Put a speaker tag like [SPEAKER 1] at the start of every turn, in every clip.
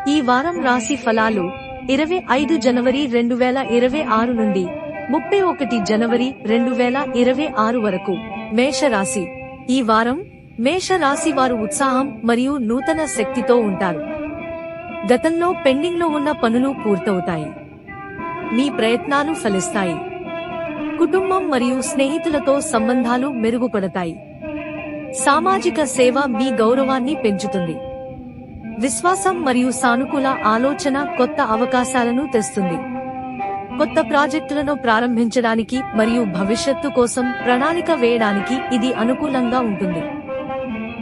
[SPEAKER 1] ఈ వారం రాశి ఫలాలు 25 జనవరి 2026 నుండి 31 జనవరి 2026 వరకు. మేషరాశి. ఈ వారం మేష రాశి వారు ఉత్సాహం మరియు నూతన శక్తితో ఉంటారు. గతంలో పెండింగ్లో ఉన్న పనులు పూర్తవుతాయి. మీ ప్రయత్నాలు ఫలిస్తాయి. కుటుంబం మరియు స్నేహితులతో సంబంధాలు మెరుగుపడతాయి. సామాజిక సేవ మీ గౌరవాన్ని పెంచుతుంది. విశ్వాసం మరియు సానుకూల ఆలోచన కొత్త అవకాశాలను తెస్తుంది. కొత్త ప్రాజెక్టులను ప్రారంభించడానికి మరియు భవిష్యత్తు కోసం ప్రణాళిక వేయడానికి ఇది అనుకూలంగా ఉంటుంది.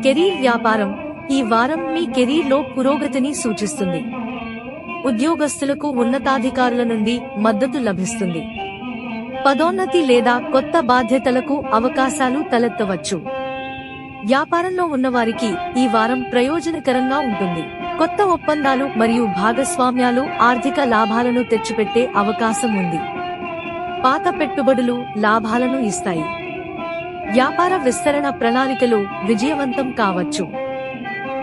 [SPEAKER 1] కెరీర్. వ్యాపారం. ఈ వారం మీ కెరీర్లో పురోగతిని సూచిస్తుంది. ఉద్యోగస్తులకు ఉన్నతాధికారుల నుండి మద్దతు లభిస్తుంది. పదోన్నతి లేదా కొత్త బాధ్యతలకు అవకాశాలు తలెత్తవచ్చు. వ్యాపారంలో ఉన్నవారికి ఈ వారం ప్రయోజనకరంగా ఉంటుంది. కొత్త ఒప్పందాలు మరియు భాగస్వామ్యాలు ఆర్థిక లాభాలను తెచ్చిపెట్టే అవకాశం ఉంది. పాత పెట్టుబడులు లాభాలను ఇస్తాయి. వ్యాపార విస్తరణ ప్రణాళికలు విజయవంతం కావచ్చు.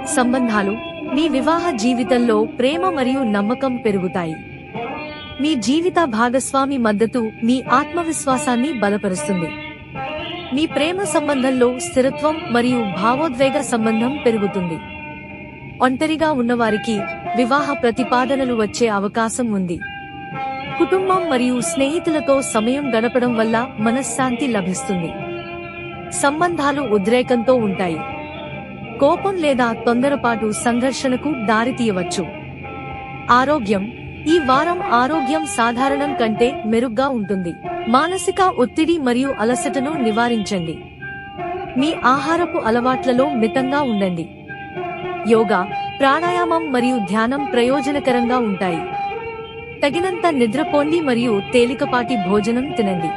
[SPEAKER 1] సంబంధాలు. మీ వివాహ జీవితంలో ప్రేమ మరియు నమ్మకం పెరుగుతాయి. మీ జీవిత భాగస్వామి మద్దతు మీ ఆత్మవిశ్వాసాన్ని బలపరుస్తుంది. మీ ప్రేమ సంబంధంలో స్థిరత్వం మరియు భావోద్వేగ సంబంధం పెరుగుతుంది. ఒంటరిగా ఉన్నవారికి వివాహ ప్రతిపాదనలు వచ్చే అవకాశం ఉంది. కుటుంబం మరియు స్నేహితులతో సమయం గడపడం వల్ల మనశ్శాంతి లభిస్తుంది. సంబంధాలు ఉద్రేకంతో ఉంటాయి. కోపం లేదా తొందరపాటు సంఘర్షణకు దారితీయవచ్చు. ఆరోగ్యం. ఈ వారం ఆరోగ్యం సాధారణం కంటే మెరుగ్గా ఉంటుంది. మానసిక ఒత్తిడి మరియు అలసటను నివారించండి. మీ ఆహారపు అలవాట్లలో మితంగా ఉండండి. యోగా, ప్రాణాయామం మరియు ధ్యానం ప్రయోజనకరంగా ఉంటాయి. తగినంత నిద్రపోండి మరియు తేలికపాటి భోజనం తినండి.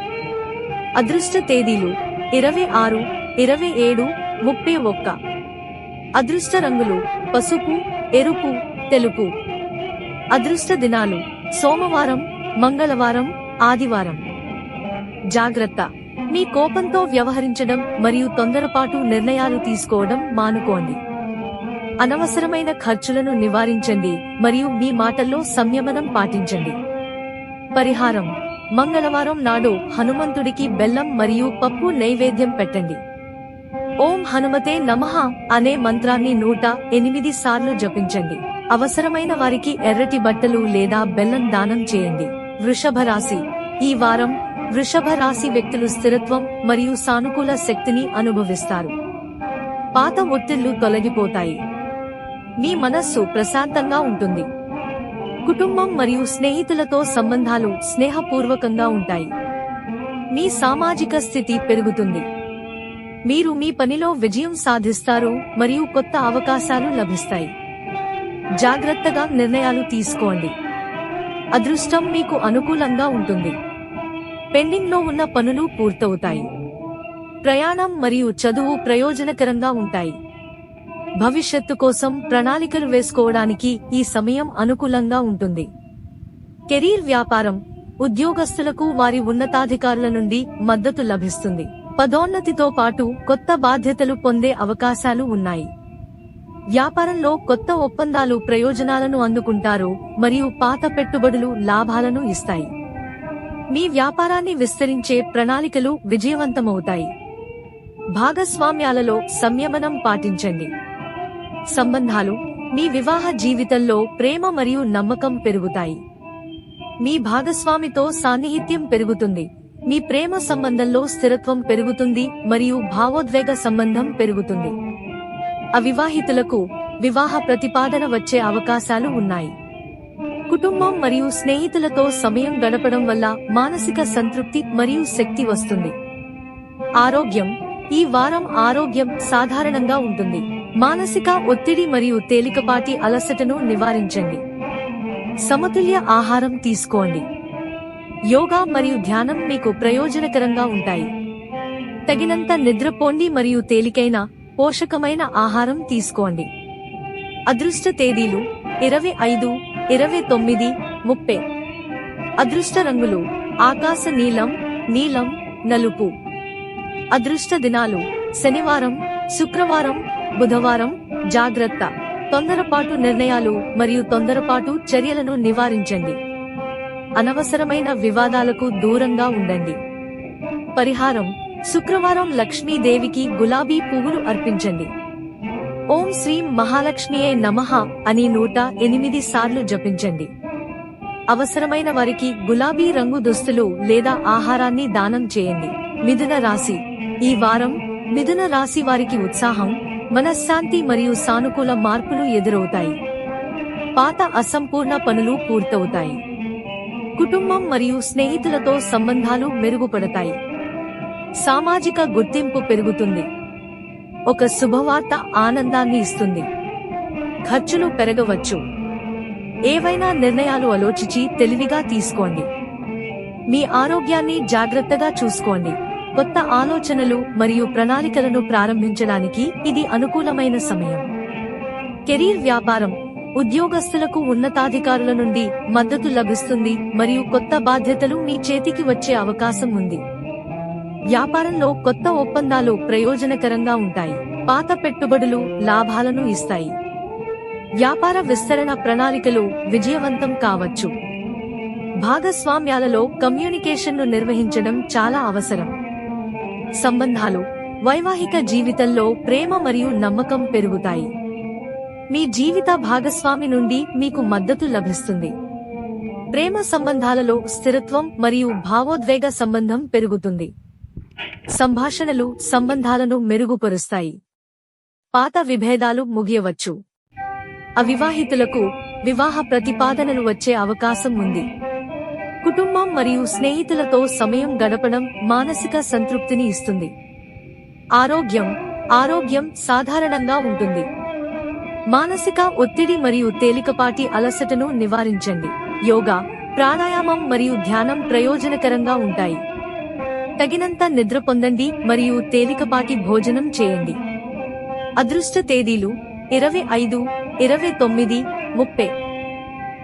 [SPEAKER 1] అదృష్ట తేదీలు 26, 27, 31. అదృష్ట రంగులు పసుపు, ఎరుపు, తెలుపు. అదృష్ట దినాలు సోమవారం, మంగళవారం, ఆదివారం. జాగ్రత్త. మీ కోపంతో వ్యవహరించడం మరియు తొందరపాటు నిర్ణయాలు తీసుకోవడం మానుకోండి. అనవసరమైన ఖర్చులను నివారించండి మరియు మీ మాటల్లో సంయమనం పాటించండి. పరిహారం. మంగళవారం నాడు హనుమంతుడికి బెల్లం మరియు పప్పు నైవేద్యం పెట్టండి. ఓం హనుమతే నమః అనే మంత్రాన్ని 108 సార్లు జపించండి. అవసరమైన వారికి ఎర్రటి బట్టలు లేదా బెల్లం దానం చేయండి. వృషభ రాశి. ఈ వారం వృషభ రాశి వ్యక్తులు స్థిరత్వం మరియు సానుకూల శక్తిని అనుభవిస్తారు. పాత ఒత్తిళ్లు తొలగిపోతాయి. మీ మనస్సు ప్రశాంతంగా ఉంటుంది. కుటుంబం మరియు స్నేహితులతో సంబంధాలు స్నేహపూర్వకంగా ఉంటాయి. మీ సామాజిక స్థితి పెరుగుతుంది. మీరు మీ పనిలో విజయం సాధిస్తారు మరియు కొత్త అవకాశాలు లభిస్తాయి. జాగ్రత్తగా నిర్ణయాలు తీసుకోండి. అదృష్టం మీకు అనుకూలంగా ఉంటుంది. పెండింగ్లో ఉన్న పనులు పూర్తవుతాయి. ప్రయాణం మరియు చదువు ప్రయోజనకరంగా ఉంటాయి. భవిష్యత్తు కోసం ప్రణాళికలు వేసుకోవడానికి ఈ సమయం అనుకూలంగా ఉంటుంది. కెరీర్. వ్యాపారం. ఉద్యోగస్తులకు వారి ఉన్నతాధికారుల నుండి మద్దతు లభిస్తుంది. పదోన్నతితో పాటు కొత్త బాధ్యతలు పొందే అవకాశాలు ఉన్నాయి. వ్యాపారంలో కొత్త ఒప్పందాలు ప్రయోజనాలను అందుకుంటారు మరియు పాత పెట్టుబడులు లాభాలను ఇస్తాయి. మీ వ్యాపారాన్ని విస్తరించే ప్రణాళికలు విజయవంతమవుతాయి. భాగస్వామ్యాలలో సంయమనం పాటించండి. సంబంధాలు. మీ వివాహ జీవితంలో ప్రేమ మరియు నమ్మకం పెరుగుతాయి. మీ భాగస్వామితో సాన్నిహిత్యం పెరుగుతుంది. మీ ప్రేమ సంబంధంలో స్థిరత్వం పెరుగుతుంది మరియు భావోద్వేగ సంబంధం పెరుగుతుంది. అవివాహితులకు వివాహ ప్రతిపాదన వచ్చే అవకాశాలు ఉన్నాయి. కుటుంబం మరియు స్నేహితులతో సమయం గడపడం వల్ల మానసిక సంతృప్తి మరియు శక్తి వస్తుంది. ఆరోగ్యం. ఈ వారం ఆరోగ్యం సాధారణంగా ఉంటుంది. మానసిక ఒత్తిడి మరియు తేలికపాటి అలసటను నివారించండి. సమతుల్య ఆహారం తీసుకోండి. యోగా మరియు ధ్యానం మీకు ప్రయోజనకరంగా ఉంటాయి. తగినంత నిద్రపోండి మరియు తేలికైన పోషకమైన ఆహారం తీసుకోండి. అదృష్ట తేదీలు 25, 29, 30. అదృష్ట రంగులు ఆకాశ నీలం, నీలం, నలుపు. అదృష్ట దినాలు శనివారం, శుక్రవారం, బుధవారం. జాగ్రత్త. తొందరపాటు నిర్ణయాలు మరియు తొందరపాటు చర్యలను నివారించండి. అనవసరమైన వివాదాలకు దూరంగా ఉండండి. పరిహారం: శుక్రవారం లక్ష్మీదేవికి గులాబీ పువ్వులు అర్పించండి. ఓం శ్రీం మహాలక్ష్మియే నమః అని 108 సార్లు జపించండి. అవసరమైన వారికి గులాబీ రంగు దుస్తులు లేదా ఆహారాన్ని దానం చేయండి. మిథున రాశి. ఈ వారం మిథున రాశి వారికి ఉత్సాహం, మనశ్శాంతి మరియు సానుకూల మార్పులు ఎదురవుతాయి. పాత అసంపూర్ణ పనులు పూర్తవుతాయి. కుటుంబం మరియు స్నేహితులతో సంబంధాలు మెరుగుపడతాయి. సామాజిక గుర్తింపు పెరుగుతుంది. ఒక శుభవార్త ఆనందాన్ని ఇస్తుంది. ఖర్చులు పెరగవచ్చు. ఏవైనా నిర్ణయాలు ఆలోచించి తెలివిగా తీసుకోండి. మీ ఆరోగ్యాన్ని జాగ్రత్తగా చూసుకోండి. కొత్త ఆలోచనలు మరియు ప్రణాళికలను ప్రారంభించడానికి ఇది అనుకూలమైన సమయం. కెరీర్ వ్యాపారం. ఉద్యోగస్తులకు ఉన్నతాధికారుల నుండి మద్దతు లభిస్తుంది మరియు కొత్త బాధ్యతలు మీ చేతికి వచ్చే అవకాశం ఉంది. వ్యాపారంలో కొత్త ఒప్పందాలు ప్రయోజనకరంగా ఉంటాయి. పాత పెట్టుబడులు లాభాలను ఇస్తాయి. వ్యాపార విస్తరణ ప్రణాళికలు విజయవంతం కావచ్చు. భాగస్వామ్యాలలో కమ్యూనికేషన్ను నిర్వహించడం చాలా అవసరం. సంబంధాలు. వైవాహిక జీవితంలో ప్రేమ మరియు నమ్మకం పెరుగుతాయి. మీ జీవిత భాగస్వామి నుండి మీకు మద్దతు లభిస్తుంది. ప్రేమ సంబంధాలలో స్థిరత్వం మరియు భావోద్వేగ సంబంధం పెరుగుతుంది. సంభాషణలు సంబంధాలను మెరుగుపరుస్తాయి. పాత విభేదాలు ముగియవచ్చు. అవివాహితులకు వివాహ ప్రతిపాదనలు వచ్చే అవకాశం ఉంది. కుటుంబం మరియు స్నేహితులతో సమయం గడపడం మానసిక సంతృప్తిని ఇస్తుంది. ఆరోగ్యం సాధారణంగా ఉంటుంది. మానసిక ఒత్తిడి మరియు తేలికపాటి అలసటను నివారించండి. యోగా, ప్రాణాయామం మరియు ధ్యానం ప్రయోజనకరంగా ఉంటాయి. తగినంత నిద్ర పొందండి మరియు తేలికపాటి భోజనం చేయండి. అదృష్ట తేదీలు 25, 29, 30.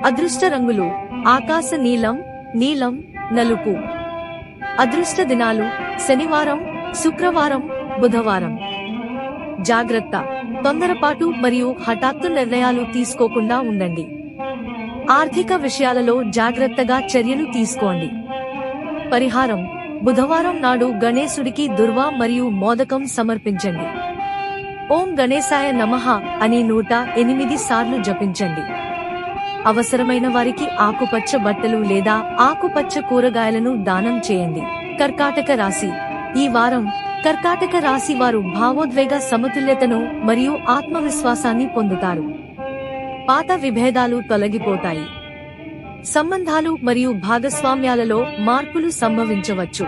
[SPEAKER 1] అదృష్ట రంగులు ఆకాశ నీలం, నలుపు. అదృష్ట దినాలు శనివారం, శుక్రవారం, బుధవారం. జాగ్రత్త: తొందరపాటు మరియు హఠాత్తు నిర్ణయాలు తీసుకోకుండా ఉండండి. ఆర్థిక విషయాలలో జాగ్రత్తగా చర్యలు తీసుకోండి. పరిహారం: బుధవారం నాడు గణేశుడికి దుర్వా మరియు మోదకం సమర్పించండి. ఓం గణేశాయ నమః అని 108 సార్లు జపించండి. అవసరమైన వారికి ఆకుపచ్చ బట్టలు లేదా ఆకుపచ్చ కూరగాయలను దానం చేయండి. కర్కాటక రాశి. ఈ వారం కర్కాటక రాశి వారు భావోద్వేగ సమతుల్యతను మరియు ఆత్మవిశ్వాసాన్ని పొందుతారు. పాత విభేదాలు తొలగిపోతాయి. సంబంధాలు మరియు భాగస్వామ్యాలలో మార్పులు సంభవించవచ్చు.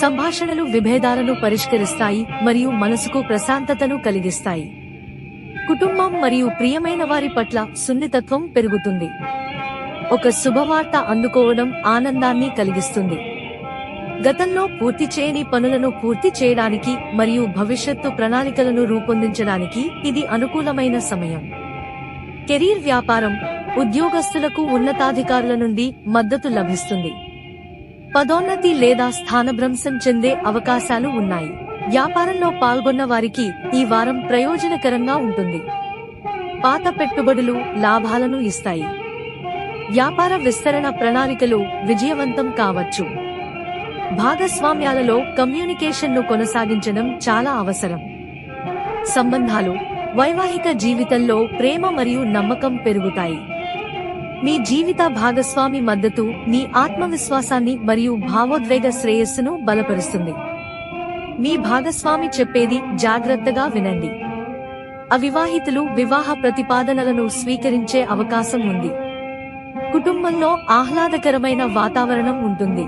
[SPEAKER 1] సంభాషణలు విభేదాలను పరిష్కరిస్తాయి మరియు మనసుకు ప్రశాంతతను కలిగిస్తాయి. కుటుంబం మరియు ప్రియమైన వారి పట్ల సున్నితత్వం పెరుగుతుంది. ఒక శుభవార్త అందుకోవడం ఆనందాన్ని కలిగిస్తుంది. గతంలో పూర్తి చేయని పనులను పూర్తి చేయడానికి మరియు భవిష్యత్తు ప్రణాళికలను రూపొందించడానికి ఇది అనుకూలమైన సమయం. కెరీర్ వ్యాపారం. ఉద్యోగస్తులకు ఉన్నతాధికారుల నుండి మద్దతు లభిస్తుంది. పదోన్నతి లేదా స్థానభ్రంశం చెందే అవకాశాలు ఉన్నాయి. వ్యాపారంలో పాల్గొన్న వారికి ఈ వారం ప్రయోజనకరంగా ఉంటుంది. పాత పెట్టుబడులు లాభాలను ఇస్తాయి. వ్యాపార విస్తరణ ప్రణాళికలు విజయవంతం కావచ్చు. భాగస్వామ్యాలలో కమ్యూనికేషన్ను కొనసాగించడం చాలా అవసరం. సంబంధాలు. వైవాహిక జీవితంలో ప్రేమ మరియు నమ్మకం పెరుగుతాయి. మీ జీవిత భాగస్వామి మద్దతు మీ ఆత్మవిశ్వాసాన్ని మరియు భావోద్వేగ శ్రేయస్సును బలపరుస్తుంది. మీ భాగస్వామి చెప్పేది జాగ్రత్తగా వినండి. అవివాహితులు వివాహ ప్రతిపాదనలను స్వీకరించే అవకాశం ఉంది. కుటుంబంలో ఆహ్లాదకరమైన వాతావరణం ఉంటుంది.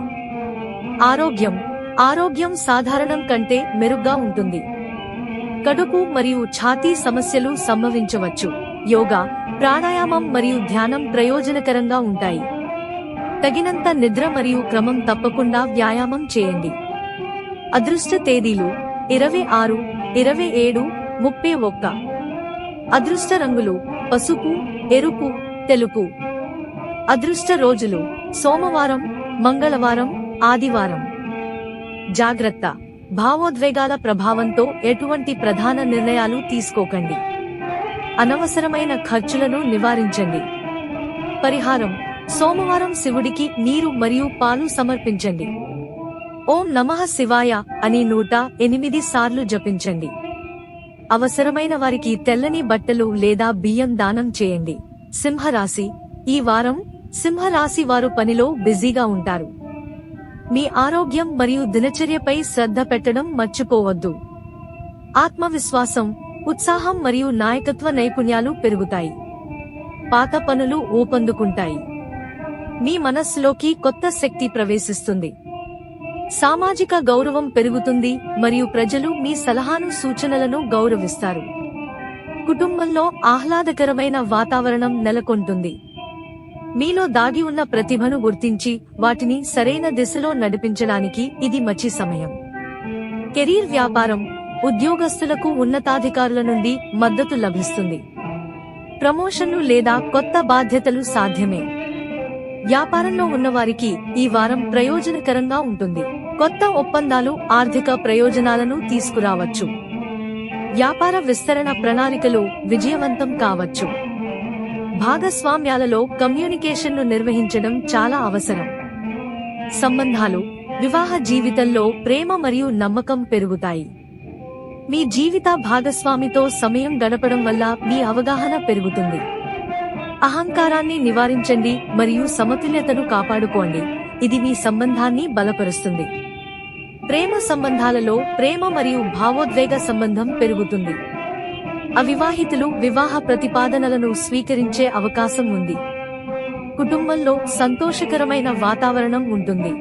[SPEAKER 1] ఆరోగ్యం సాధారణం కంటే మెరుగ్గా ఉంటుంది. కడుపు మరియు ఛాతీ సమస్యలు సంభవించవచ్చు. యోగా, ప్రాణాయామం మరియు ధ్యానం ప్రయోజనకరంగా ఉంటాయి. తగినంత నిద్ర మరియు క్రమం తప్పకుండా వ్యాయామం చేయండి. అదృష్ట తేదీలు 26, 27, 31. అదృష్ట రంగులు పసుపు, ఎరుపు, తెలుపు. అదృష్ట రోజులు సోమవారం, మంగళవారం, ఆదివారం. జాగ్రత్త: భావోద్వేగాల ప్రభావంతో ఎటువంటి ప్రధాన నిర్ణయాలు తీసుకోకండి. అనవసరమైన ఖర్చులను నివారించండి. పరిహారం: సోమవారం శివుడికి నీరు మరియు పాలు సమర్పించండి. ఓం నమః శివాయ అని 108 సార్లు జపించండి. అవసరమైన వారికి తెల్లని బట్టలు లేదా బియ్యం దానం చేయండి. సింహరాశి: ఈ వారం సింహరాశి వారు పనిలో బిజీగా ఉంటారు. మీ ఆరోగ్యం మరియు దినచర్యపై శ్రద్ధ పెట్టడం మర్చిపోవద్దు. ఆత్మవిశ్వాసం, ఉత్సాహం మరియు నాయకత్వ నైపుణ్యాలు పెరుగుతాయి. పాత పనులు ఊపందుకుంటాయి. మీ మనస్సులోకి కొత్త శక్తి ప్రవేశిస్తుంది. సామాజిక గౌరవం పెరుగుతుంది మరియు ప్రజలు మీ సలహాను సూచనలను గౌరవిస్తారు. కుటుంబంలో ఆహ్లాదకరమైన వాతావరణం నెలకొంటుంది. మీలో దాగి ఉన్న ప్రతిభను గుర్తించి వాటిని సరైన దిశలో నడిపించడానికి ఇది మంచి సమయం. కెరీర్: వ్యాపారం, ఉద్యోగస్తులకు ఉన్నతాధికారుల నుండి మద్దతు లభిస్తుంది. ప్రమోషన్లు లేదా కొత్త బాధ్యతలు సాధ్యమే. వ్యాపారంలో ఉన్నవారికి ఈ వారం ప్రయోజనకరంగా ఉంటుంది. కొత్త ఒప్పందాలు ఆర్థిక ప్రయోజనాలను తీసుకురావచ్చు. వ్యాపార విస్తరణ ప్రణాళికలు విజయవంతం కావచ్చు. భాగస్వామ్యాలలో కమ్యూనికేషన్ను నిర్వహించడం చాలా అవసరం. సంబంధాలు: వివాహ జీవితంలో ప్రేమ మరియు నమ్మకం పెరుగుతాయి. మీ జీవిత భాగస్వామితో సమయం గడపడం వల్ల మీ అవగాహన పెరుగుతుంది. అహంకారాన్ని నివారించండి మరియు సమతుల్యతను కాపాడుకోండి. ఇది మీ సంబంధాన్ని బలపరుస్తుంది. ప్రేమ సంబంధాలలో ప్రేమ మరియు భావోద్వేగ సంబంధం పెరుగుతుంది. అవివాహితులు వివాహ ప్రతిపాదనలను స్వీకరించే అవకాశం ఉంది. కుటుంబంలో సంతోషకరమైన వాతావరణం ఉంటుంది.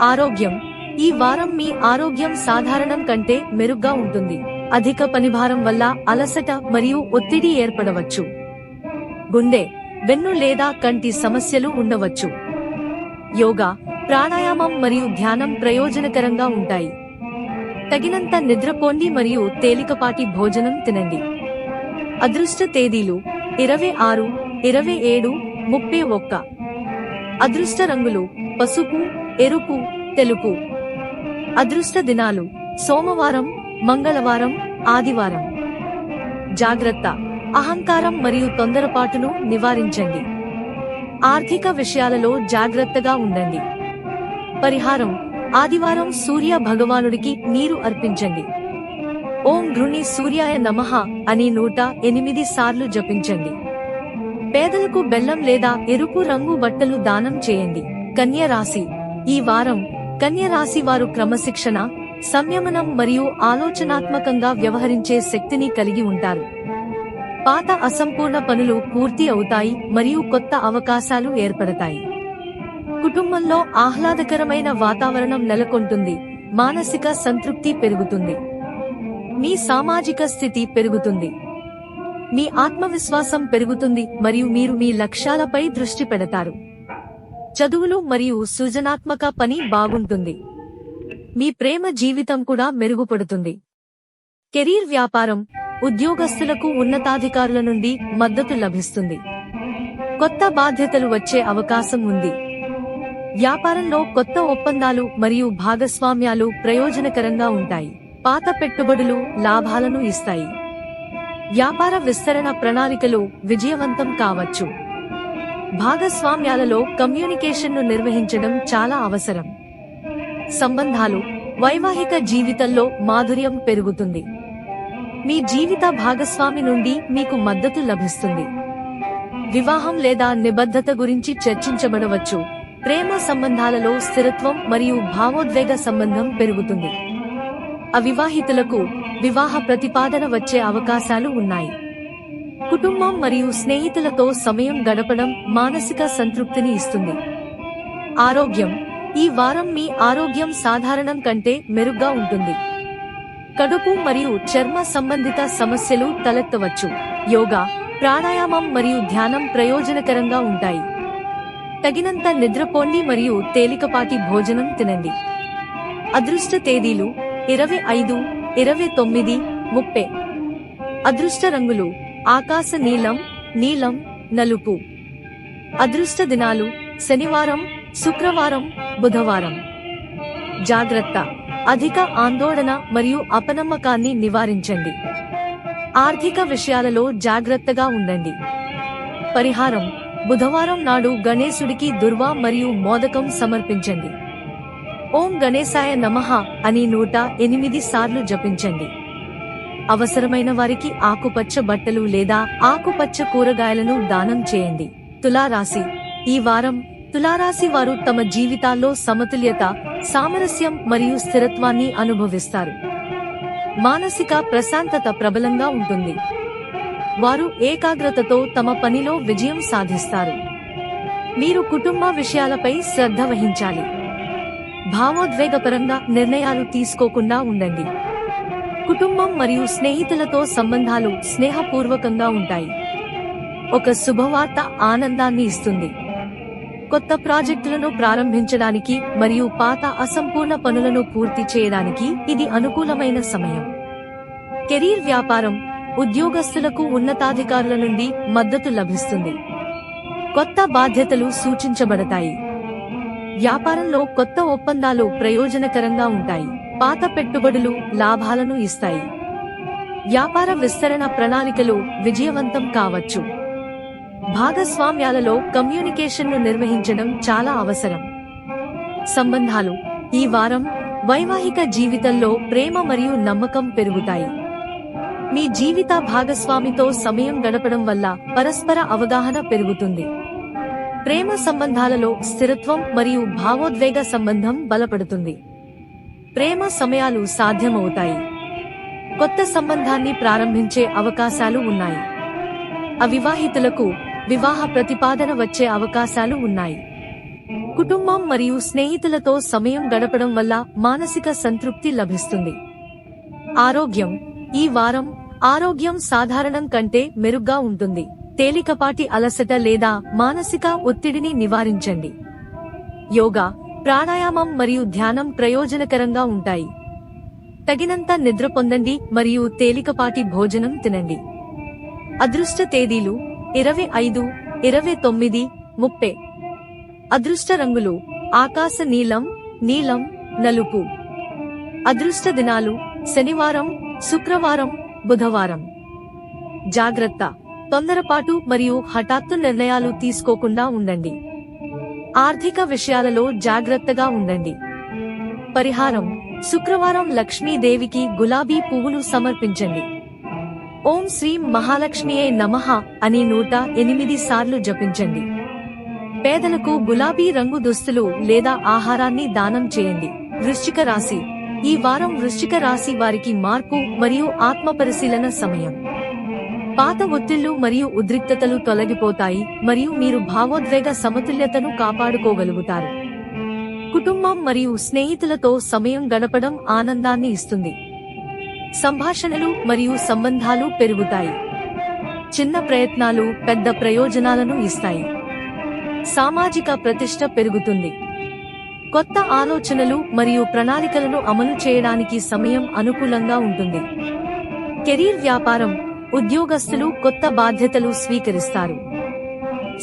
[SPEAKER 1] ఆరోగ్యం: ఈ వారం మీ ఆరోగ్యం సాధారణం కంటే మెరుగ్గా ఉంటుంది. అధిక పనిభారం వల్ల అలసట మరియు ఒత్తిడి ఏర్పడవచ్చు. గుండె, వెన్ను లేదా కంటి సమస్యలు ఉండవచ్చు. యోగా, ప్రాణాయామం మరియు ధ్యానం ప్రయోజనకరంగా ఉంటాయి. తగినంత నిద్రపోండి మరియు తేలికపాటి భోజనం తినండి. అదృష్ట తేదీలు 26, 27, 31. అదృష్ట రంగులు పసుపు, ఎరుపు, తెలుపు. అదృష్ట దినాలు: సోమవారం, మంగళవారం, ఆదివారం. జాగ్రత్త: అహంకారం మరియు తొందరపాటును నివారించండి. ఆర్థిక విషయాలలో జాగ్రత్తగా ఉండండి. పరిహారం: ఆదివారం సూర్య భగవానుడికి నీరు అర్పించండి. ఓం గృణి సూర్యాయ నమః అని 108 సార్లు జపించండి. పేదలకు బెల్లం లేదా ఎరుపు రంగు బట్టలు దానం చేయండి. కన్య రాశి: ఈ వారం కన్య రాశి వారు క్రమశిక్షణ, సంయమనం మరియు ఆలోచనాత్మకంగా వ్యవహరించే శక్తిని కలిగి ఉంటారు. పాత అసంపూర్ణ పనులు పూర్తి అవుతాయి మరియు కొత్త అవకాశాలు ఏర్పడతాయి. కుటుంబంలో ఆహ్లాదకరమైన వాతావరణం నెలకొంటుంది. మానసిక సంతృప్తి పెరుగుతుంది. మీ సామాజిక స్థితి పెరుగుతుంది. మీ ఆత్మవిశ్వాసం పెరుగుతుంది మరియు మీరు మీ లక్ష్యాలపై దృష్టి పెడతారు. చదువులు మరియు సృజనాత్మక పని బాగుంటుంది. మీ ప్రేమ జీవితం కూడా మెరుగుపడుతుంది. కెరీర్: వ్యాపారం, ఉద్యోగస్తులకు ఉన్నతాధికారుల నుండి మద్దతు లభిస్తుంది. కొత్త బాధ్యతలు వచ్చే అవకాశం ఉంది. వ్యాపారంలో కొత్త ఒప్పందాలు మరియు భాగస్వామ్యాలు ప్రయోజనకరంగా ఉంటాయి. పాత పెట్టుబడులు లాభాలను ఇస్తాయి. వ్యాపార విస్తరణ ప్రణాళికలు విజయవంతం కావచ్చు. భాగస్వామ్యాలలో కమ్యూనికేషన్ను నిర్వహించడం చాలా అవసరం. సంబంధాలు: వైవాహిక జీవితంలో మాధుర్యం పెరుగుతుంది. మీ జీవిత భాగస్వామి నుండి మీకు మద్దతు లభిస్తుంది. వివాహం లేదా నిబద్ధత గురించి చర్చించబడవచ్చు. ప్రేమ సంబంధాలలో స్థిరత్వం మరియు భావోద్వేగ సంబంధం పెరుగుతుంది. అవివాహితులకు వివాహ ప్రతిపాదన వచ్చే అవకాశాలు ఉన్నాయి. కుటుంబం మరియు స్నేహితులతో సమయం గడపడం మానసిక సంతృప్తిని ఇస్తుంది. ఆరోగ్యం: ఈ వారం మీ ఆరోగ్యం సాధారణం కంటే మెరుగ్గా ఉంటుంది. కడుపు మరియు చర్మ సంబంధిత సమస్యలు తలెత్తవచ్చు. యోగా, ప్రాణాయామం మరియు ధ్యానం ప్రయోజనకరంగా ఉంటాయి. తగినంత నిద్రపోండి మరియు తేలికపాటి భోజనం తినండి. అదృష్ట తేదీలు 25, 29, 30. అదృష్ట రంగులు ఆకాశ నీలం, నీలం, నలుపు. అదృష్ట దినాలు: శనివారం, శుక్రవారం, బుధవారం. జాగ్రత్త: అధిక ఆందోళన మరియు అపనమ్మకాన్ని నివారించండి. ఆర్థిక విషయాలలో జాగ్రత్తగా ఉండండి. పరిహారం: బుధవారం నాడు గణేశుడికి దుర్వా మరియు మోదకం సమర్పించండి. ఓం గణేశాయ నమః అని 108 సార్లు జపించండి. అవసరమైన వారికి ఆకుపచ్చ బట్టలు లేదా ఆకుపచ్చ కూరగాయలను దానం చేయండి. తులారాశి: ఈ వారం తులారాశి వారు తమ జీవితాల్లో సమతుల్యత, సామరస్యం మరియు స్థిరత్వాన్ని అనుభవిస్తారు. మానసిక ప్రశాంతత ప్రబలంగా ఉంటుంది. వారు ఏకాగ్రతతో తమ పనిలో విజయం సాధిస్తారు. మీరు కుటుంబ విషయాలపై శ్రద్ధ వహించాలి. భావోద్వేగపరంగా నిర్ణయాలు తీసుకోకుండా ఉండండి. కుటుంబం మరియు స్నేహితులతో సంబంధాలు స్నేహపూర్వకంగా ఉంటాయి. ఒక శుభవార్త ఆనందాన్ని ఇస్తుంది. కొత్త ప్రాజెక్టులను ప్రారంభించడానికి మరియు పాత అసంపూర్ణ పనులను పూర్తి చేయడానికి ఇది అనుకూలమైన సమయం. కెరీర్ వ్యాపారం: ఉద్యోగస్తులకు ఉన్నతాధికారుల నుండి మద్దతు లభిస్తుంది. కొత్త బాధ్యతలు సూచించబడతాయి. వ్యాపారంలో కొత్త ఒప్పందాలు ప్రయోజనకరంగా ఉంటాయి. పాత పెట్టుబడులు లాభాలను ఇస్తాయి. వ్యాపార విస్తరణ ప్రణాళికలు విజయవంతం కావచ్చు. భాగస్వామ్యాలలో కమ్యూనికేషన్ను నిర్వహించడం చాలా అవసరం. సంబంధాలు: ఈ వారం వైవాహిక జీవితంలో ప్రేమ మరియు నమ్మకం పెరుగుతాయి. మీ జీవిత భాగస్వామితో సమయం గడపడం వల్ల పరస్పర అవగాహన పెరుగుతుంది. ప్రేమ సంబంధాలలో స్థిరత్వం మరియు భావోద్వేగ సంబంధం బలపడుతుంది. ప్రేమ సమయాలు సాధ్యమవుతాయి. కొత్త సంబంధాన్ని ప్రారంభించే అవకాశాలు ఉన్నాయి. అవివాహితులకు వివాహ ప్రతిపాదన వచ్చే అవకాశాలు ఉన్నాయి. కుటుంబం మరియు స్నేహితులతో సమయం గడపడం వల్ల మానసిక సంతృప్తి లభిస్తుంది. ఆరోగ్యం: ఈ వారం ఆరోగ్యం సాధారణం కంటే మెరుగ్గా ఉంటుంది. తేలికపాటి అలసట లేదా మానసిక ఒత్తిడిని నివారించండి. యోగా, ప్రాణాయామం మరియు ధ్యానం ప్రయోజనకరంగా ఉంటాయి. తగినంత నిద్ర పొందండి మరియు తేలికపాటి భోజనం తినండి. అదృష్ట తేదీలు 25, 29, 30. అదృష్ట రంగులు ఆకాశ నీలం, నీలం, నలుపు. అదృష్ట దినాలు శనివారం, శుక్రవారం, బుధవారం. జాగ్రత్త: తొందరపాటు మరియు హఠాత్తు నిర్ణయాలు తీసుకోకుండా ఉండండి. ఆర్థిక విషయాలలో జాగ్రత్తగా ఉండండి. పరిహారం: శుక్రవారం లక్ష్మీదేవికి గులాబీ పువ్వులు సమర్పించండి. ఓం శ్రీం మహాలక్ష్మియే నమః అని 108 సార్లు జపించండి. పేదలకు గులాబీ రంగు దుస్తులు లేదా ఆహారాన్ని దానం చేయండి. వృశ్చిక రాశి: ఈ వారం వృశ్చిక రాశి వారికి మార్పు మరియు ఆత్మపరిశీలన సమయం. పాత ఒత్తిళ్లు మరియు ఉద్రిక్తతలు తొలగిపోతాయి మరియు మీరు భావోద్వేగ సమతుల్యతను కాపాడుకోగలుగుతారు. కుటుంబం మరియు స్నేహితులతో సమయం గడపడం ఆనందాన్ని ఇస్తుంది. సంభాషణలు మరియు సంబంధాలు పెరుగుతాయి. చిన్న ప్రయత్నాలు పెద్ద ప్రయోజనాలను ఇస్తాయి. సామాజిక ప్రతిష్ట పెరుగుతుంది. కొత్త ఆలోచనలు మరియు ప్రణాళికలను అమలు చేయడానికి సమయం అనుకూలంగా ఉంటుంది. కెరీర్ వ్యాపారం: ఉద్యోగస్తులు కొత్త బాధ్యతలు స్వీకరిస్తారు.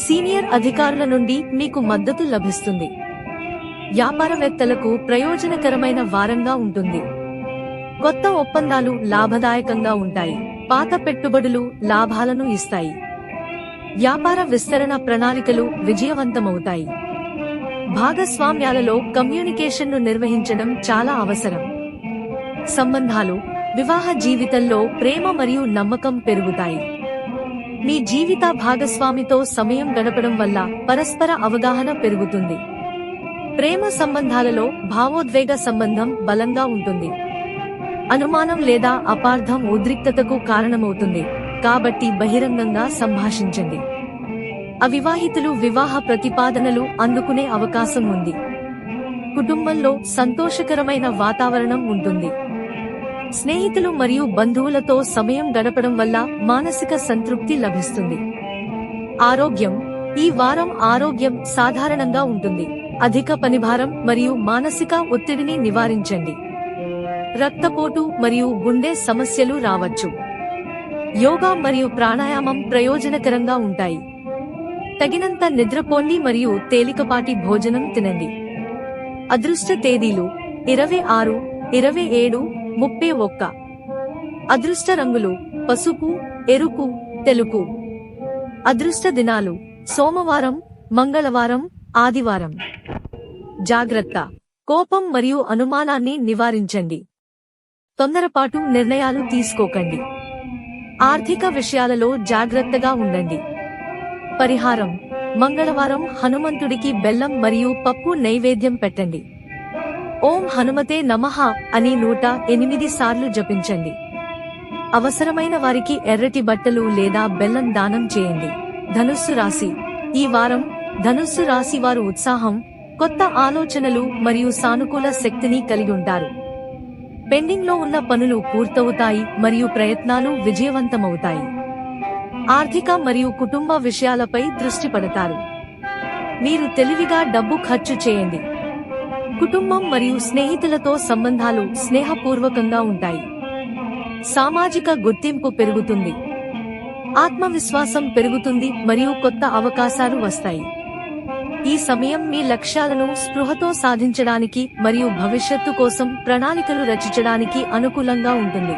[SPEAKER 1] సీనియర్ అధికారుల నుండి మీకు మద్దతు లభిస్తుంది. వ్యాపారవేత్తలకు ప్రయోజనకరమైన వారంగా ఉంటుంది. కొత్త ఒప్పందాలు లాభదాయకంగా ఉంటాయి. పాత పెట్టుబడులు లాభాలను ఇస్తాయి. వ్యాపార విస్తరణ ప్రణాళికలు విజయవంతమవుతాయి. భాగస్వామ్యాలలో కమ్యూనికేషన్ను నిర్వహించడం చాలా అవసరం. సంబంధాలు: వివాహ జీవితంలో ప్రేమ మరియు నమ్మకం పెరుగుతాయి. మీ జీవిత భాగస్వామితో సమయం గడపడం వల్ల పరస్పర అవగాహన పెరుగుతుంది. ప్రేమ సంబంధాలలో భావోద్వేగ సంబంధం బలంగా ఉంటుంది. అనుమానం లేదా అపార్థం ఉద్రిక్తతకు కారణమవుతుంది, కాబట్టి బహిరంగంగా సంభాషించండి. అవివాహితులు వివాహ ప్రతిపాదనలు అందుకునే అవకాశం ఉంది. కుటుంబంలో సంతోషకరమైన వాతావరణం ఉంటుంది. స్నేహితులు మరియు బంధువులతో సమయం గడపడం వల్ల మానసిక సంతృప్తి లభిస్తుంది. ఆరోగ్యం: ఈ వారం ఆరోగ్యం సాధారణంగా ఉంటుంది. అధిక పనిభారం మరియు మానసిక ఒత్తిడిని నివారించండి. రక్తపోటు మరియు గుండె సమస్యలు రావచ్చు. యోగా మరియు ప్రాణాయామం ప్రయోజనకరంగా ఉంటాయి. తగినంత నిద్రపోండి మరియు తేలికపాటి భోజనం తినండి. అదృష్ట తేదీలు 26, 27, 31. అదృష్ట రంగులు పసుపు, ఎరుపు, తెలుపు. అదృష్ట దినాలు: సోమవారం, మంగళవారం, ఆదివారం. జాగ్రత్త: కోపం మరియు అనుమానాన్ని నివారించండి. తొందరపాటు నిర్ణయాలు తీసుకోకండి. ఆర్థిక విషయాలలో జాగ్రత్తగా ఉండండి. పరిహారం: మంగళవారం హనుమంతుడికి బెల్లం మరియు పప్పు నైవేద్యం పెట్టండి. ఓం హనుమతే నమః అని 108 సార్లు జపించండి. అవసరమైన వారికి ఎర్రటి బట్టలు లేదా బెల్లం దానం చేయండి. ధనుస్సు రాశి: ఈ వారం ధనుస్సు రాశి వారు ఉత్సాహం, కొత్త ఆలోచనలు మరియు సానుకూల శక్తిని కలిగి ఉంటారు. పెండింగ్ లో ఉన్న పనులు పూర్తవుతాయి మరియు ప్రయత్నాలు విజయవంతమవుతాయి. ఆర్థిక మరియు కుటుంబ విషయాలపై దృష్టి పెడతారు. మీరు తెలివిగా డబ్బు ఖర్చు చేయండి. కుటుంబం మరియు స్నేహితులతో సంబంధాలు స్నేహపూర్వకంగా ఉంటాయి. సామాజిక గుర్తింపు పెరుగుతుంది. ఆత్మవిశ్వాసం పెరుగుతుంది మరియు కొత్త అవకాశాలు వస్తాయి. ఈ సమయం మీ లక్ష్యాలను స్పృహతో సాధించడానికి మరియు భవిష్యత్తు కోసం ప్రణాళికలు రచించడానికి అనుకూలంగా ఉంటుంది.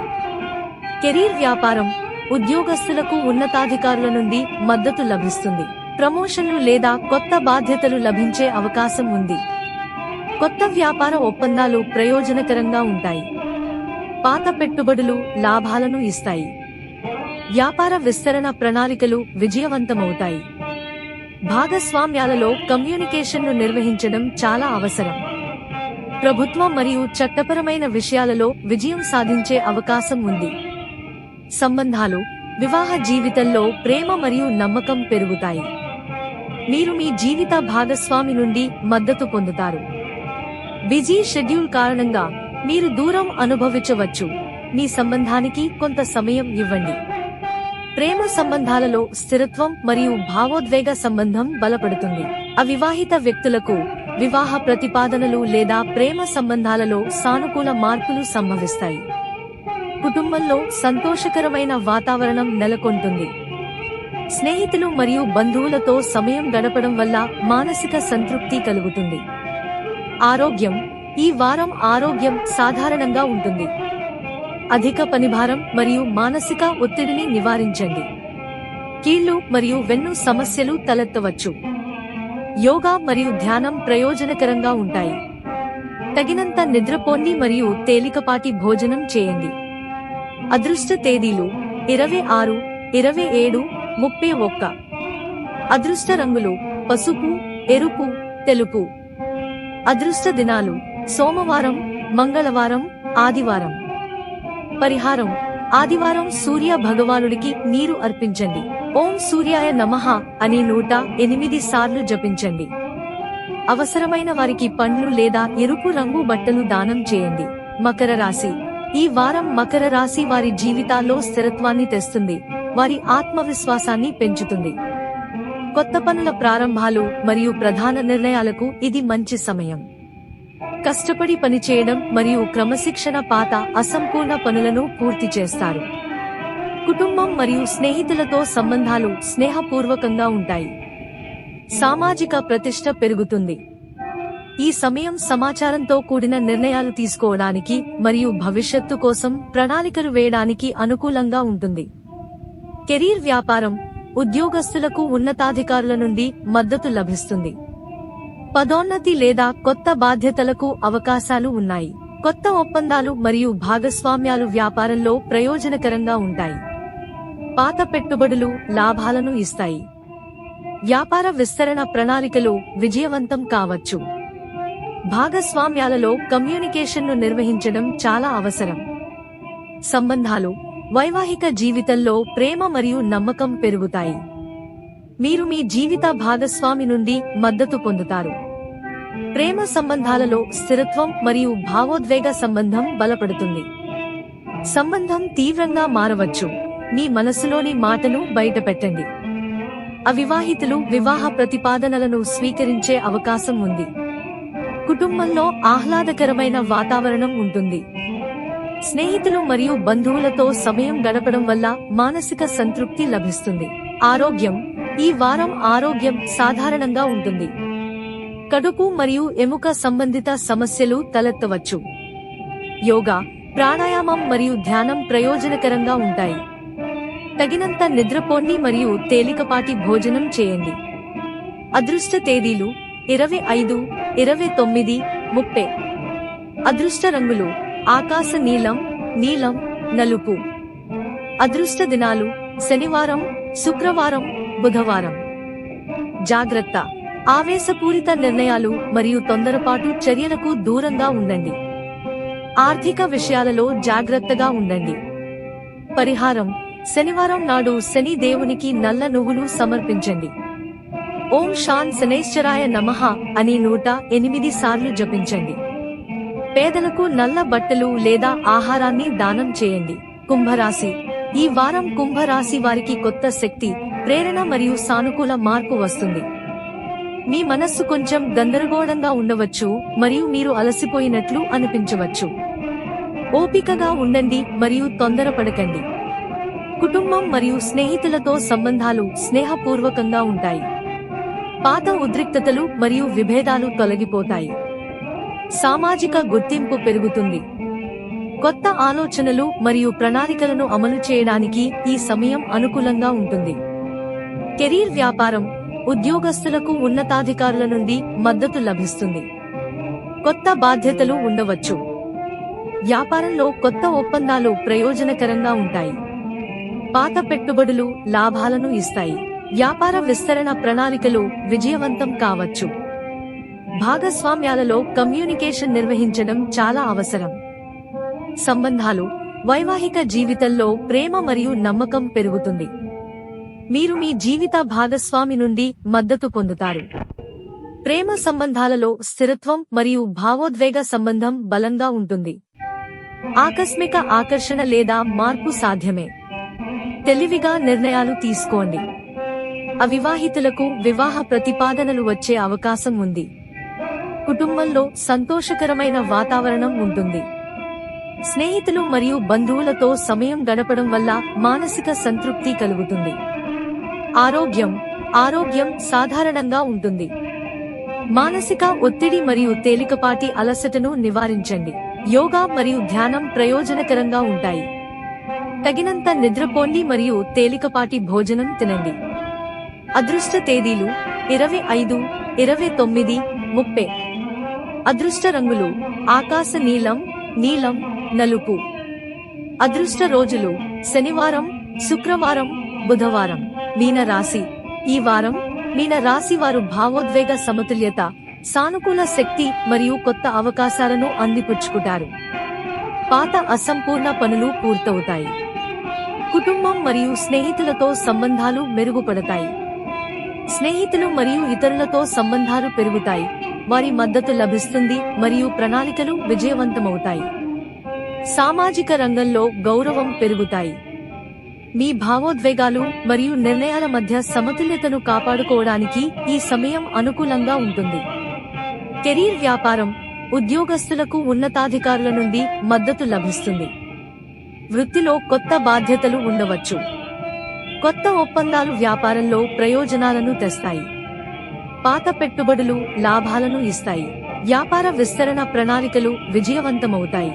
[SPEAKER 1] కెరీర్ వ్యాపారం: ఉద్యోగస్తులకు ఉన్నతాధికారుల నుండి మద్దతు లభిస్తుంది. ప్రమోషన్లు లేదా కొత్త బాధ్యతలు లభించే అవకాశం ఉంది. కొత్త వ్యాపార ఒప్పందాలు ప్రయోజనకరంగా ఉంటాయి. పాత పెట్టుబడులు లాభాలను ఇస్తాయి. వ్యాపార విస్తరణ ప్రణాళికలు విజయవంతమవుతాయి. భాగస్వామ్యాలలో కమ్యూనికేషన్ను నిర్వహించడం చాలా అవసరం. ప్రభుత్వం మరియు చట్టపరమైన విషయాలలో విజయం సాధించే అవకాశం ఉంది. సంబంధాలు: వివాహ జీవితంలో ప్రేమ మరియు నమ్మకం పెరుగుతాయి. మీరు మీ జీవిత భాగస్వామి నుండి మద్దతు పొందుతారు. బిజీ షెడ్యూల్ కారణంగా మీరు దూరం అనుభవించవచ్చు. మీ సంబంధానికి కొంత సమయం ఇవ్వండి. ప్రేమ సంబంధాలలో స్థిరత్వం మరియు భావోద్వేగ సంబంధం బలపడుతుంది. అవివాహిత వ్యక్తులకు వివాహ ప్రతిపాదనలు లేదా ప్రేమ సంబంధాలలో సానుకూల మార్పులు సంభవిస్తాయి. కుటుంబంలో సంతోషకరమైన వాతావరణం నెలకొంటుంది. స్నేహితులు మరియు బంధువులతో సమయం గడపడం వల్ల మానసిక సంతృప్తి కలుగుతుంది. ఆరోగ్యం: ఈ వారం ఆరోగ్యం సాధారణంగా ఉంటుంది. అధిక పనిభారం మరియు మానసిక ఒత్తిడిని నివారించండి. కీళ్లు మరియు వెన్ను సమస్యలు తలెత్తవచ్చు. యోగా మరియు ధ్యానం ప్రయోజనకరంగా ఉంటాయి. తగినంత నిద్రపోండి మరియు తేలికపాటి భోజనం చేయండి. అదృష్ట తేదీలు: 26, 27, 31. అదృష్ట రంగులు: పసుపు, ఎరుపు, తెలుపు. అదృష్ట దినాలు: సోమవారం, మంగళవారం, ఆదివారం. పరిహారం: ఆదివారం సూర్య భగవానుడికి నీరు అర్పించండి. ఓం సూర్యాయ నమః అని 108 సార్లు జపించండి. అవసరమైన వారికి పండ్లు లేదా ఎరుపు రంగు బట్టలు దానం చేయండి. మకర రాశి: ఈ వారం మకర రాశి వారి జీవితాల్లో స్థిరత్వాన్ని తెస్తుంది. వారి ఆత్మవిశ్వాసాన్ని పెంచుతుంది. కొత్త పనుల ప్రారంభాలు మరియు ప్రధాన నిర్ణయాలకు ఇది మంచి సమయం. కష్టపడి పనిచేయడం మరియు క్రమశిక్షణ పాత అసంపూర్ణ పనులను పూర్తి చేస్తారు. కుటుంబం మరియు స్నేహితులతో సంబంధాలు స్నేహపూర్వకంగా ఉంటాయి. సామాజిక ప్రతిష్ట పెరుగుతుంది. ఈ సమయం సమాచారంతో కూడిన నిర్ణయాలు తీసుకోవడానికి మరియు భవిష్యత్తు కోసం ప్రణాళికలు వేయడానికి అనుకూలంగా ఉంటుంది. కెరీర్ వ్యాపారం: ఉద్యోగస్తులకు ఉన్నతాధికారుల నుండి మద్దతు లభిస్తుంది. పదోన్నతి లేదా కొత్త బాధ్యతలకు అవకాశాలు ఉన్నాయి. కొత్త ఒప్పందాలు మరియు భాగస్వామ్యాలు వ్యాపారంలో ప్రయోజనకరంగా ఉంటాయి. పాత పెట్టుబడులు లాభాలను ఇస్తాయి. వ్యాపార విస్తరణ ప్రణాళికలు విజయవంతం కావచ్చు. భాగస్వామ్యాలలో కమ్యూనికేషన్ను నిర్వహించడం చాలా అవసరం. సంబంధాలు: వైవాహిక జీవితంలో ప్రేమ మరియు నమ్మకం పెరుగుతాయి. మీరు మీ జీవిత భాగస్వామి నుండి మద్దతు పొందుతారు. ప్రేమ సంబంధాలలో స్థిరత్వం మరియు భావోద్వేగ సంబంధం బలపడుతుంది. సంబంధం తీవ్రంగా మారవచ్చు. మీ మనసులోని మాటను బయటపెట్టండి. అవివాహితులు వివాహ ప్రతిపాదనలను స్వీకరించే అవకాశం ఉంది. కుటుంబంలో ఆహ్లాదకరమైన వాతావరణం ఉంటుంది. స్నేహితులు మరియు బంధువులతో సమయం గడపడం వల్ల మానసిక సంతృప్తి లభిస్తుంది. ఆరోగ్యం: ఈ వారం ఆరోగ్యం సాధారణంగా ఉంటుంది. కడుపు మరియు ఎముక సంబంధిత సమస్యలు తలెత్తవచ్చు. యోగా, ప్రాణాయామం మరియు ధ్యానం ప్రయోజనకరంగా ఉంటాయి. తగినంత నిద్రపోండి మరియు తేలికపాటి భోజనం చేయండి. అదృష్ట తేదీలు 25, 29, 30. అదృష్ట రంగులు ఆకాశ నీలం, నీలం, నలుపు. అదృష్ట దినాలు శనివారం, శుక్రవారం, బుధవారం. జాగ్రత్త, ఆవేశపూరిత నిర్ణయాలు మరియు తొందరపాటు చర్యలకు దూరంగా ఉండండి. ఆర్థిక విషయాలలో జాగ్రత్తగా ఉండండి. పరిహారం: శనివారం నాడు శని దేవునికి నల్ల నువ్వులు సమర్పించండి. ఓం శాన్ శనైశ్చరాయ నమః అని 108 సార్లు జపించండి. పేదలకు నల్ల బట్టలు లేదా ఆహారాన్ని దానం చేయండి. కుంభరాశి. ఈ వారం కుంభరాశి వారికి కొత్త శక్తి, ప్రేరణ మరియు సానుకూల మార్పు వస్తుంది. మీ మనస్సు కొంచెం గందరగోళంగా ఉండవచ్చు మరియు మీరు అలసిపోయినట్లు అనిపించవచ్చు. ఓపికగా ఉండండి మరియు తొందరపడకండి. కుటుంబం మరియు స్నేహితులతో సంబంధాలు స్నేహపూర్వకంగా ఉంటాయి. పాత ఉద్రిక్తతలు మరియు విభేదాలు తొలగిపోతాయి. సామాజిక గుర్తింపు పెరుగుతుంది. కొత్త ఆలోచనలు మరియు ప్రణాళికలను అమలు చేయడానికి ఈ సమయం అనుకూలంగా ఉంటుంది. కెరీర్ వ్యాపారం, ఉద్యోగస్తులకు ఉన్నతాధికారుల నుండి మద్దతు లభిస్తుంది. కొత్త బాధ్యతలు ఉండవచ్చు. వ్యాపారంలో కొత్త ఒప్పందాలు ప్రయోజనకరంగా ఉంటాయి. పాత పెట్టుబడులు లాభాలను ఇస్తాయి. వ్యాపార విస్తరణ ప్రణాళికలు విజయవంతం కావచ్చు. భాగస్వామ్యాలలో కమ్యూనికేషన్ నిర్వహించడం చాలా అవసరం. సంబంధాలు, వైవాహిక జీవితంలో ప్రేమ మరియు నమ్మకం పెరుగుతుంది. మీరు మీ జీవిత భాగస్వామి నుండి మద్దతు పొందుతారు. ప్రేమ సంబంధాలలో స్థిరత్వం మరియు భావోద్వేగ సంబంధం బలంగా ఉంటుంది. ఆకస్మిక ఆకర్షణ లేదా మార్పు సాధ్యమే. తెలివిగా నిర్ణయాలు తీసుకోండి. అవివాహితులకు వివాహ ప్రతిపాదనలు వచ్చే అవకాశం ఉంది. కుటుంబంలో సంతోషకరమైన వాతావరణం ఉంటుంది. స్నేహితులు మరియు బంధువులతో సమయం గడపడం వల్ల మానసిక సంతృప్తి కలుగుతుంది. ఆరోగ్యం సాధారణంగా ఉంటుంది. మానసిక ఒత్తిడి మరియు తేలికపాటి అలసటను నివారించండి. యోగా మరియు ధ్యానం ప్రయోజనకరంగా ఉంటాయి. తగినంత నిద్రపోండి మరియు తేలికపాటి భోజనం తినండి. అదృష్ట తేదీలు 25, 29, 30. అదృష్ట రంగులు ఆకాశ నీలం, నీలం, నలుపు. అదృష్ట రోజులు శనివారం, శుక్రవారం, బుధవారం. మీన రాశి. ఈ వారం మీన రాశి వారు భావోద్వేగ సమతుల్యత, సానుకూల శక్తి మరియు కొత్త అవకాశాలను అందిపుచ్చుకుంటారు. పాత అసంపూర్ణ పనులు పూర్తవుతాయి. కుటుంబం మరియు స్నేహితులతో సంబంధాలు మెరుగుపడతాయి. స్నేహితులు మరియు ఇతరులతో సంబంధాలు పెరుగుతాయి. వారి మద్దతు లభిస్తుంది మరియు ప్రణాళికలు విజయవంతమవుతాయి. సామాజిక రంగంలో గౌరవం పెరుగుతాయి. మీ భావోద్వేగాలు మరియు నిర్ణయాల మధ్య సమతుల్యతను కాపాడుకోవడానికి ఈ సమయం అనుకూలంగా ఉంటుంది. కెరీర్ వ్యాపారం, ఉద్యోగస్తులకు ఉన్నతాధికారుల నుండి మద్దతు లభిస్తుంది. వృత్తిలో కొత్త బాధ్యతలు ఉండవచ్చు. కొత్త ఒప్పందాలు వ్యాపారంలో ప్రయోజనాలను తెస్తాయి. పాత పెట్టుబడులు లాభాలను ఇస్తాయి. వ్యాపార విస్తరణ ప్రణాళికలు విజయవంతమవుతాయి.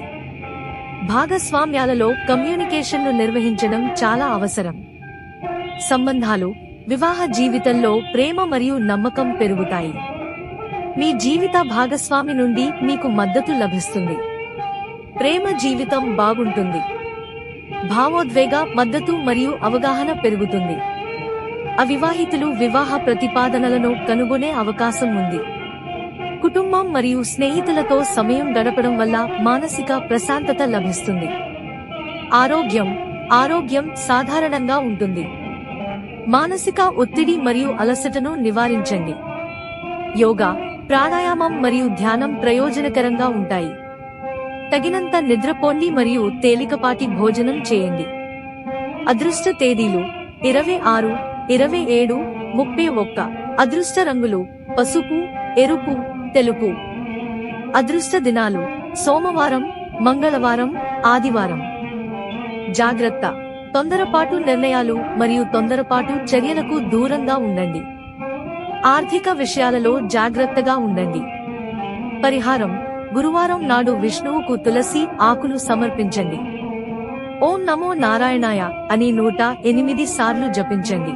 [SPEAKER 1] భాగస్వామ్యాలలో కమ్యూనికేషన్ను నిర్వహించడం చాలా అవసరం. సంబంధాలు, వివాహ జీవితంలో ప్రేమ మరియు నమ్మకం పెరుగుతాయి. మీ జీవిత భాగస్వామి నుండి మీకు మద్దతు లభిస్తుంది. ప్రేమ జీవితం బాగుంటుంది. భావోద్వేగ మద్దతు మరియు అవగాహన పెరుగుతుంది. అవివాహితులు వివాహ ప్రతిపాదనలను కనుగొనే అవకాశం ఉంది. కుటుంబం మరియు స్నేహితులతో సమయం గడపడం వల్ల మానసిక ప్రశాంతత లభిస్తుంది. ఆరోగ్యం సాధారణంగా ఉంటుంది. మానసిక ఒత్తిడి మరియు అలసటను నివారించండి. యోగా, ప్రాణాయామం మరియు ధ్యానం ప్రయోజనకరంగా ఉంటాయి. తగినంత నిద్రపోండి మరియు తేలికపాటి భోజనం చేయండి. అదృష్ట తేదీలు 26, 27, 31. అదృష్ట రంగులు పసుపు, ఎరుపు, తెలుపు. అదృష్ట దినాలు సోమవారం, మంగళవారం, ఆదివారం. జాగ్రత్త, తొందరపాటు నిర్ణయాలు మరియు తొందరపాటు చర్యలకు దూరంగా ఉండండి. ఆర్థిక విషయాలలో జాగ్రత్తగా ఉండండి. పరిహారం: గురువారం నాడు విష్ణువుకు తులసి ఆకులు సమర్పించండి. ఓం నమో నారాయణాయ అని 108 సార్లు జపించండి.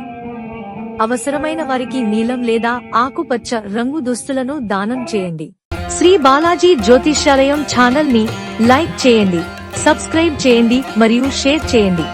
[SPEAKER 1] అవసరమైన వారికి నీలం లేదా ఆకుపచ్చ రంగు దుస్తులను దానం చేయండి. శ్రీ బాలాజీ జ్యోతిష్యాలయం ఛానల్ ని లైక్ చేయండి, సబ్స్క్రైబ్ చేయండి మరియు షేర్ చేయండి.